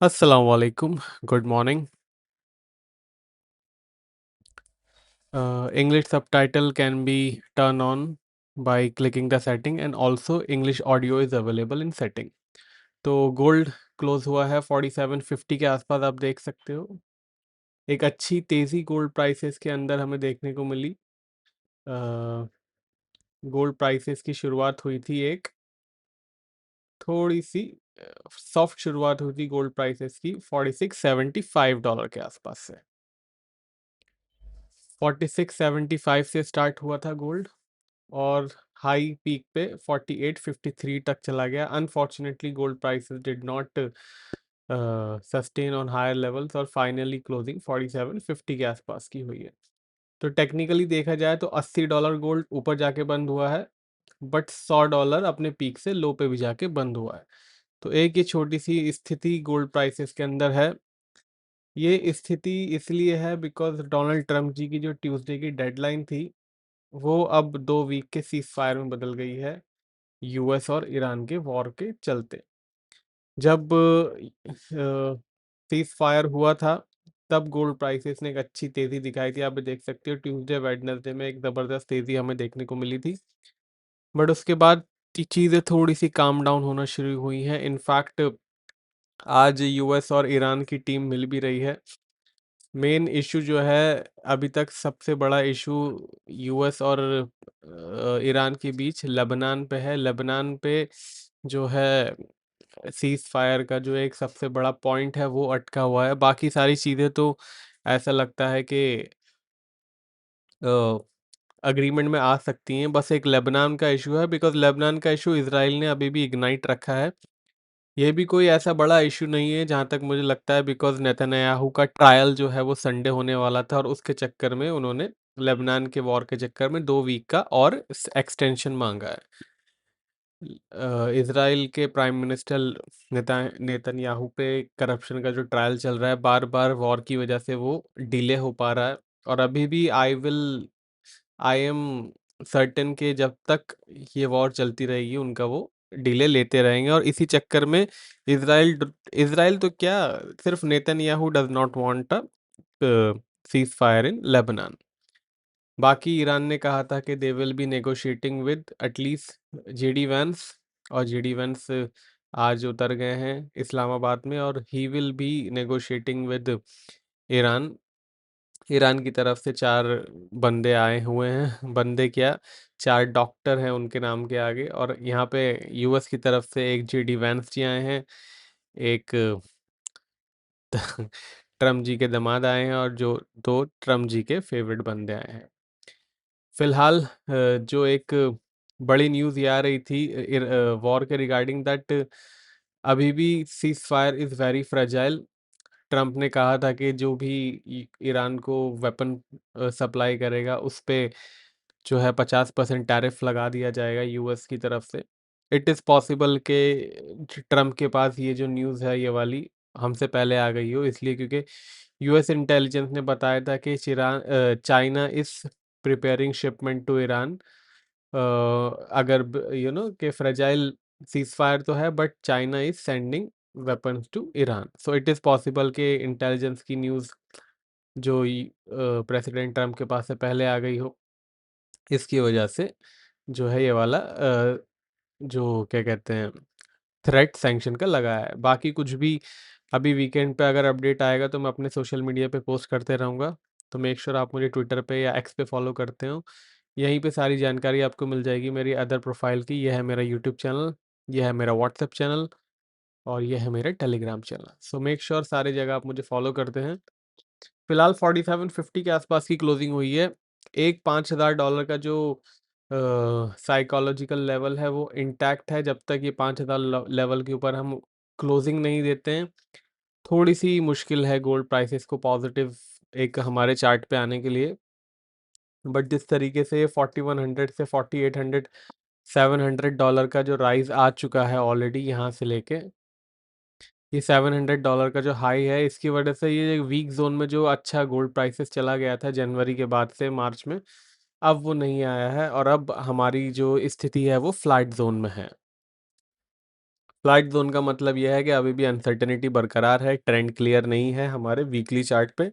Assalamualaikum. Good morning. English subtitle can be turned on by clicking the setting and also English audio is available in setting. तो gold close हुआ है 4750 के आसपास आप देख सकते हो। एक अच्छी तेज़ी गोल्ड प्राइसेस के अंदर हमें देखने को मिली। गोल्ड प्राइसेस की शुरुआत हुई थी एक थोड़ी सी सॉफ्ट शुरुआत हुई थी गोल्ड प्राइसेस की 4675 डॉलर के आसपास से। 4675 से स्टार्ट हुआ था गोल्ड और हाई पीक पे 4853 तक चला गया। Unfortunately gold prices did not sustain on higher levels और फाइनली क्लोजिंग 4750 के आसपास की हुई है। तो टेक्निकली देखा जाए तो $80 गोल्ड ऊपर जाके बंद हुआ है, बट $100 अपने पीक से लो पे भी जाके बंद हुआ है। तो एक ये छोटी सी स्थिति गोल्ड प्राइसेस के अंदर है। ये स्थिति इसलिए है बिकॉज डोनाल्ड ट्रंप जी की जो ट्यूसडे की डेडलाइन थी वो अब 2 वीक के सीज़ फायर में बदल गई है, यूएस और ईरान के वॉर के चलते। जब सीज़ फायर हुआ था, तब गोल्ड प्राइसेस ने एक अच्छी तेज़ी दिखाई थी। आप देख सकते हो ट्यूसडे, वेडनेसडे में एक ज़बरदस्त तेज़ी हमें देखने को मिली थी। बट उसके बाद चीज़ें थोड़ी-सी काम डाउन होना शुरू हुई हैं। इनफैक्ट आज यूएस और ईरान की टीम मिल भी रही है। मेन इशू जो है अभी तक सबसे बड़ा इशू यूएस और ईरान के बीच लेबनान पे है। लेबनान पे जो है सीज़ फायर का जो एक सबसे बड़ा पॉइंट है वो अटका हुआ है। बाकी सारी चीज़ें तो ऐसा लगता है कि अ, एग्रीमेंट में आ सकती हैं। बस एक लेबनान का इशू है बिकॉज़ लेबनान का इशू इज़राइल ने अभी भी इग्नाइट रखा है। ये भी कोई ऐसा बड़ा इश्यू नहीं है जहाँ तक मुझे लगता है बिकॉज़ नेतन्याहू का ट्रायल जो है वो संडे होने वाला था और उसके चक्कर में उन्होंने लेबनान के वॉर के चक्कर में 2 वीक का और एक्सटेंशन मांगा है। इज़राइल के प्राइम मिनिस्टर नेतन्याहू पे करप्शन का जो ट्रायल चल रहा है, बार-बार वॉर की वजह से वो डिले हो पा रहा है और अभी भी आई एम सर्टेन कि जब तक ये वॉर चलती रहेगी उनका वो डिले लेते रहेंगे और इसी चक्कर में इज़राइल तो क्या, सिर्फ Netanyahu does not want seize fire in Lebanon. बाकी ईरान ने कहा था कि they will be negotiating with at least JD Vance और जेडी वैंस आज उतर गए हैं इस्लामाबाद में और he will be negotiating with Iran. Iran की तरफ से 4 बंदे आए हुए हैं। बंदे क्या, 4 डॉक्टर हैं उनके नाम के आगे और यहाँ पे यूएस की तरफ से एक जेडी वैंस जी आए हैं, एक ट्रम्प जी के दामाद आए हैं और जो 2 ट्रम्प जी के फेवरेट बंदे आए हैं। फिलहाल जो एक बड़ी न्यूज़ ये आ रही थी वॉर के रिगार्डिंग दैट अभी भी seize fire is very fragile. Trump ने कहा था कि जो भी ईरान को वेपन सप्लाई करेगा उस पे जो है 50% टैरिफ लगा दिया जाएगा यूएस की तरफ से। इट इज़ पॉसिबल कि ट्रंप के पास ये जो न्यूज़ है ये वाली हमसे पहले आ गई हो, इसलिए क्योंकि यूएस इंटेलिजेंस ने बताया था कि China is preparing shipment to Iran. अगर कि फ्रेजाइल सीज़ फायर तो है but China is sending weapons to Iran. So it is possible कि इंटेलिजेंस की न्यूज़ जो प्रेसिडेंट ट्रंप के पास से पहले आ गई हो, इसकी वजह से जो है ये वाला जो क्या कहते हैं थ्रेट सैंक्शन का लगा है। बाकी कुछ भी अभी वीकेंड पे अगर अपडेट आएगा तो मैं अपने सोशल मीडिया पे पोस्ट करते रहूँगा। तो मेक श्योर आप मुझे ट्विटर पे या एक्स पे फॉलो करते हो। यहीं पे सारी जानकारी आपको मिल जाएगी मेरी अदर प्रोफाइल की। यह है मेरा यूट्यूब चैनल, यह है मेरा व्हाट्सएप चैनल और यह है मेरा Telegram channel. So make sure सारी जगह आप मुझे फॉलो करते हैं। फिलहाल 4750 के आसपास की क्लोजिंग हुई है। एक $5000 का जो साइकोलॉजिकल लेवल है वो इंटैक्ट है जब तक ये 5000 लेवल के ऊपर हम क्लोजिंग नहीं देते हैं। थोड़ी सी मुश्किल है गोल्ड प्राइसेस को पॉजिटिव एक हमारे चार्ट पे आने के लिए, बट जिस तरीके से 4100 से 4800 $700 का जो राइज आ चुका है ऑलरेडी यहाँ से लेके ये $700 का जो हाई है, इसकी वजह से ये वीक जोन में जो अच्छा गोल्ड प्राइसेस चला गया था जनवरी के बाद से मार्च में, अब वो नहीं आया है और अब हमारी जो स्थिति है वो फ्लैट जोन में है। फ्लैट ज़ोन का मतलब ये है कि अभी भी अनसर्टेनिटी बरकरार है, ट्रेंड क्लियर नहीं है हमारे वीकली चार्ट पे।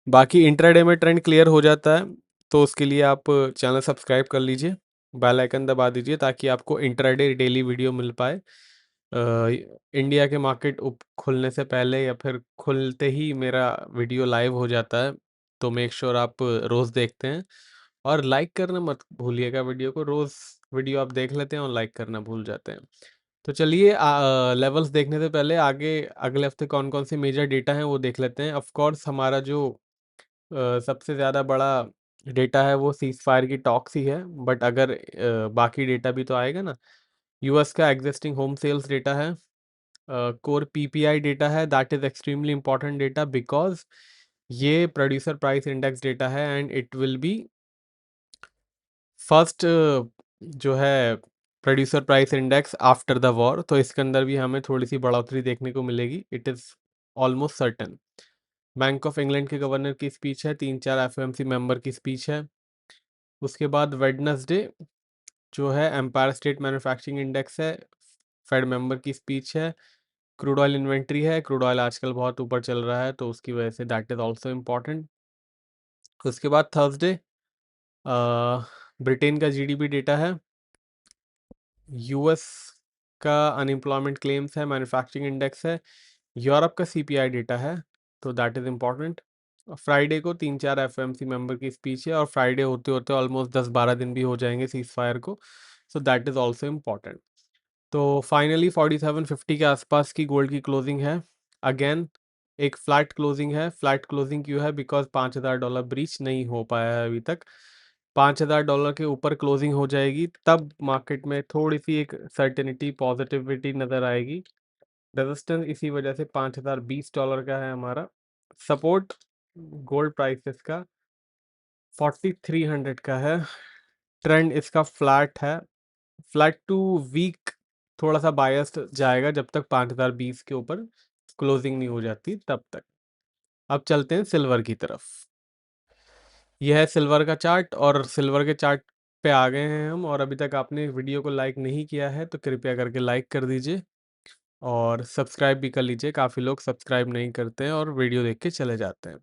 बाकी इंट्राडे में ट्रेंड क्लियर हो जाता है, तो उसके लिए आप चैनल सब्सक्राइब कर लीजिए, बेल आइकन दबा दीजिए ताकि आपको इंट्राडे डेली वीडियो मिल पाए। इंडिया के मार्केट खुलने से पहले या फिर खुलते ही मेरा वीडियो लाइव हो जाता है, तो मेक श्योर आप रोज़ देखते हैं और लाइक करना मत भूलिएगा वीडियो को। रोज़ वीडियो आप देख लेते हैं और लाइक करना भूल जाते हैं। तो चलिए लेवल्स देखने से पहले आगे अगले हफ्ते कौन-कौन से मेजर डेटा हैं वो देख लेते हैं। ऑफ कोर्स हमारा जो सबसे ज़्यादा बड़ा डेटा है वो सीज़फायर की टॉक्स ही है, बट अगर बाकी डेटा भी तो आएगा ना। यूएस का एक्जिस्टिंग होम सेल्स डेटा है, कोर पीपीआई डेटा है, that is extremely important data because ये प्रोड्यूसर प्राइस इंडेक्स डेटा है and it will be first जो है producer price index after the war, तो इसके अंदर भी हमें थोड़ी-सी बढ़ोतरी देखने को मिलेगी, it is almost certain. Bank of England के गवर्नर की स्पीच है, 3-4 एफओएमसी मेंबर की स्पीच है। उसके बाद वेडनेसडे जो है एम्पायर स्टेट मैन्युफैक्चरिंग इंडेक्स है, फेड मेंबर की स्पीच है, क्रूड ऑयल इन्वेंटरी है, क्रूड ऑयल आजकल बहुत ऊपर चल रहा है तो उसकी वजह say that is also important. उसके बाद थर्सडे ब्रिटेन का जीडीपी डेटा है, यूएस का अनएम्प्लॉयमेंट क्लेम्स है, मैन्युफैक्चरिंग इंडेक्स है, यूरोप का सीपीआई डेटा है, तो दैट इज़ इम्पोर्टेंट। फ्राइडे को 3-4 एफओएमसी मेंबर की स्पीच है और फ्राइडे होते-होते ऑलमोस्ट 10-12 दिन भी हो जाएंगे सीज़फायर को, so that is also important. तो फाइनली 4750 के आसपास की गोल्ड की क्लोजिंग है। अगेन एक फ्लैट क्लोजिंग है। फ्लैट क्लोजिंग क्यों है? बिकॉज़ $5000 ब्रीच नहीं हो पाया है अभी तक। $5000 के ऊपर क्लोजिंग हो जाएगी तब मार्केट में थोड़ी-सी एक सर्टेनिटी, पॉजिटिविटी नज़र आएगी। रेजिस्टेंस इसी वजह से $5020 का है हमारा। सपोर्ट गोल्ड प्राइसेस का 4300 का है। ट्रेंड इसका फ्लैट है। फ्लैट टू वीक थोड़ा-सा बायस्ड जाएगा जब तक 5020 के ऊपर क्लोजिंग नहीं हो जाती तब तक। अब चलते हैं सिल्वर की तरफ। यह है सिल्वर का चार्ट और सिल्वर के चार्ट पे आ गए हैं हम, और अभी तक आपने वीडियो को लाइक नहीं किया है तो कृपया करके लाइक कर दीजिए और सब्सक्राइब भी कर लीजिए। काफ़ी लोग सब्सक्राइब नहीं करते हैं और वीडियो देख के चले जाते हैं।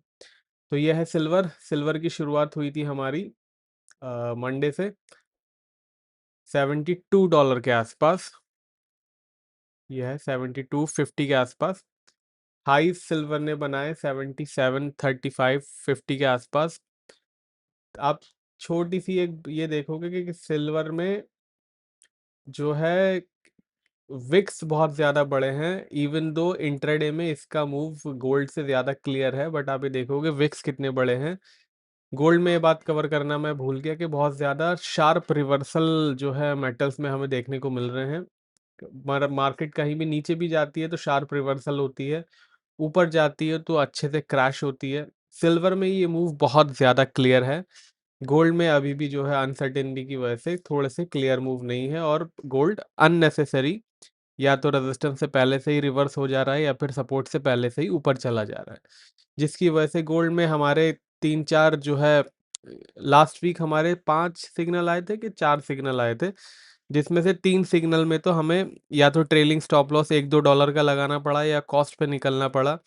तो यह है सिल्वर। सिल्वर की शुरुआत हुई थी हमारी मंडे से $72 के आसपास। यह है 7250 के आसपास। हाई सिल्वर ने बनाए 7735 50 के आसपास। आप छोटी सी एक ये देखोगे कि सिल्वर में जो है विक्स बहुत ज़्यादा बड़े हैं, इवन दो इंट्राडे में इसका मूव गोल्ड से ज़्यादा क्लियर है, बट आप ये देखोगे विक्स कितने बड़े हैं। गोल्ड में ये बात कवर करना मैं भूल गया कि बहुत ज़्यादा शार्प रिवर्सल जो है मेटल्स में हमें देखने को मिल रहे हैं। मार्केट कहीं भी नीचे भी जाती है तो शार्प रिवर्सल होती है, ऊपर जाती है तो अच्छे से क्रैश होती है। सिल्वर में ये मूव बहुत ज़्यादा क्लियर है। गोल्ड में अभी भी जो है अनसर्टेनिटी की वजह से थोड़े से क्लियर मूव नहीं है और गोल्ड अननेसेसरी या तो रेजिस्टेंस से पहले से ही रिवर्स हो जा रहा है या फिर सपोर्ट से पहले से ही ऊपर चला जा रहा है। जिसकी वजह से गोल्ड में हमारे 3-4 जो है लास्ट वीक हमारे 5 सिग्नल आए थे कि 4 सिग्नल आए थे, जिसमें से 3 सिग्नल में तो हमें या तो ट्रेलिंग स्टॉप लॉस $1-2 का लगाना पड़ा या कॉस्ट पे निकलना पड़ा,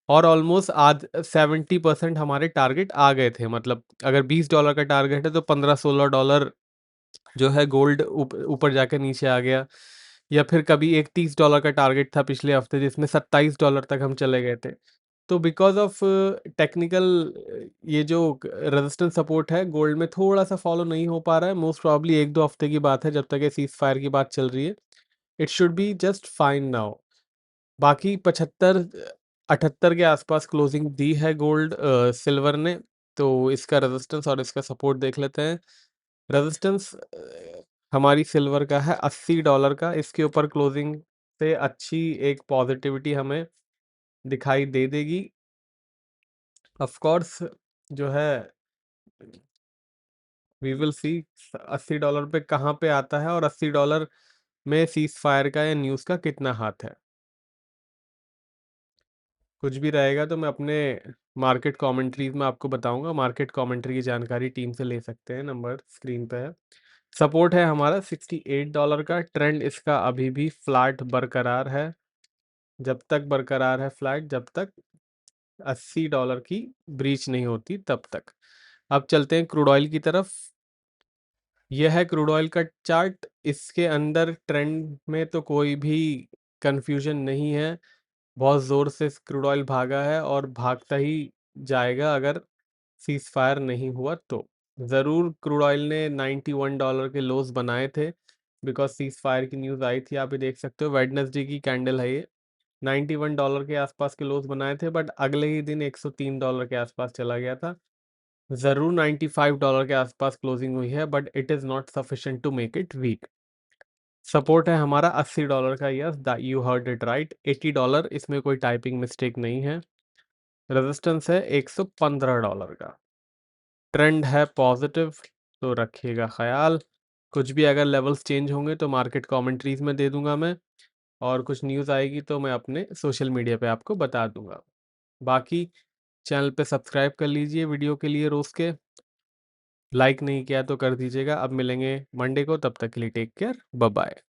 और ऑलमोस्ट आज 70% हमारे टारगेट आ गए थे। मतलब अगर $20 का टारगेट है तो $15-16 जो है गोल्ड ऊपर जाके नीचे आ गया, या फिर कभी एक $30 का टारगेट था पिछले हफ्ते जिसमें $27 तक हम चले गए थे। तो बिकॉज़ ऑफ टेक्निकल ये जो रेजिस्टेंस सपोर्ट है गोल्ड में थोड़ा-सा फॉलो नहीं हो पा रहा है। मोस्ट प्रोबब्ली 1-2 हफ्ते की बात है जब तक ये सीज़ फायर की बात चल रही है। It should be just fine now. बाकी 75-78 के आसपास क्लोजिंग दी है गोल्ड सिल्वर ने, तो इसका रेजिस्टेंस और इसका सपोर्ट देख लेते हैं। रेजिस्टेंस हमारी सिल्वर का है $80 का, इसके ऊपर क्लोजिंग से अच्छी एक पॉजिटिविटी हमें दिखाई दे देगी। ऑफ कोर्स जो है वी विल सी $80 पे कहाँ पे आता है और $80 में सीज़ फायर का या न्यूज़ का कितना हाथ है। कुछ भी रहेगा तो मैं अपने मार्केट कमेंट्रीज़ में आपको बताऊँगा। मार्केट कमेंट्री की जानकारी टीम से ले सकते हैं, नंबर स्क्रीन पे है। सपोर्ट है हमारा $68 का। ट्रेंड इसका अभी भी फ्लैट बरकरार है। जब तक बरकरार है फ्लैट, जब तक $80 की ब्रीच नहीं होती तब तक। अब चलते हैं क्रूड ऑयल की तरफ। यह है क्रूड ऑयल का चार्ट। इसके अंदर ट्रेंड में तो कोई भी कंफ्यूजन नहीं है। बहुत ज़ोर से क्रूड ऑयल भागा है और भागता ही जाएगा अगर सीज़ फायर नहीं हुआ तो। ज़रूर क्रूड ऑयल ने $91 के लोज़ बनाए थे, बिकॉज़ सीज़ फायर की न्यूज़ आई थी। आप ये देख सकते हो, वेडनेसडे की कैंडल है ये। $91 के आसपास के लोज़ बनाए थे, बट अगले ही दिन $103 के आसपास चला गया था। ज़रूर $95 के आसपास क्लोजिंग हुई है, but it is not sufficient to make it weak. Support है हमारा $80 का। Yes, that you heard it right, $80। इसमें कोई टाइपिंग मिस्टेक नहीं है। रेजिस्टेंस है $115 का। ट्रेंड है पॉजिटिव, तो रखिएगा ख्याल। कुछ भी अगर लेवल्स चेंज होंगे तो मार्केट कमेंट्रीज में दे दूंगा मैं, और कुछ न्यूज़ आएगी तो मैं अपने सोशल मीडिया पे आपको बता दूंगा। बाकी चैनल पे सब्सक्राइब कर लीजिए वीडियो के लिए रोज़ के। लाइक नहीं किया तो कर दीजिएगा। अब मिलेंगे मंडे को, तब तक के लिए टेक केयर, बाय बाय।